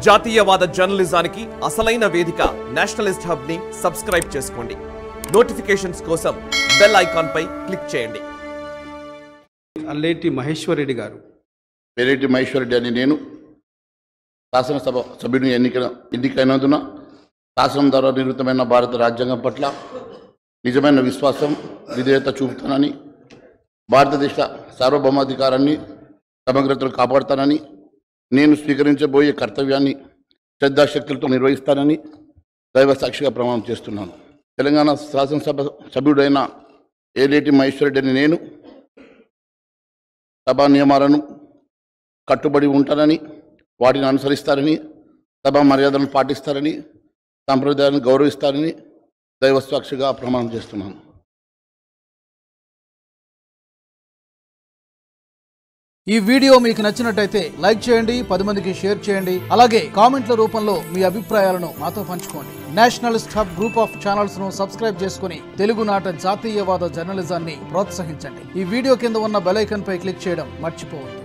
జాతీయవాద జర్నలిజానికి అసలైన వేదిక నేషనలిస్ట్ హబ్ ని సబ్స్క్రైబ్ చేసుకోండి. నోటిఫికేషన్స్ కోసం బెల్ ఐకాన్ పై క్లిక్ చేయండి. అల్లేటి మహేశ్వర్ రెడ్డి గారు. పేరేటి మహేశ్వర్ రెడ్డి అని నేను శాసనసభ సభ్యుని ఎన్నికైనందున శాసనం ద్వారా నిర్మితమైన భారత రాజ్యాంగం పట్ల నిజమైన విశ్వాసం విధేయత చూపుతానని, భారతదేశ సార్వభౌమాధికారాన్ని సమగ్రతను కాపాడుతానని, నేను స్వీకరించబోయే కర్తవ్యాన్ని శ్రద్ధాశక్తులతో నిర్వహిస్తానని దైవ సాక్షిగా ప్రమాణం చేస్తున్నాను. తెలంగాణ శాసనసభ సభ్యుడైన ఏలేటి మహేశ్వర్ రెడ్డి అని నేను సభా నియమాలను కట్టుబడి ఉంటానని, వాటిని అనుసరిస్తారని, సభా మర్యాదలను పాటిస్తారని, సంప్రదాయాలను గౌరవిస్తారని దైవ సాక్షిగా ప్రమాణం చేస్తున్నాను. ఈ వీడియో మీకు నచ్చినట్టయితే లైక్ చేయండి, 10 మందికి షేర్ చేయండి. అలాగే కామెంట్ల రూపంలో మీ అభిప్రాయాలను మాతో పంచుకోండి. Nationalist hub group of channels ను సబ్స్క్రైబ్ చేసుకుని తెలుగునాట జాతీయవాద జర్నలిజాన్ని ప్రోత్సహించండి. ఈ వీడియో కింద ఉన్న బెల్ ఐకాన్ పై క్లిక్ చేయడం మర్చిపోవద్దు.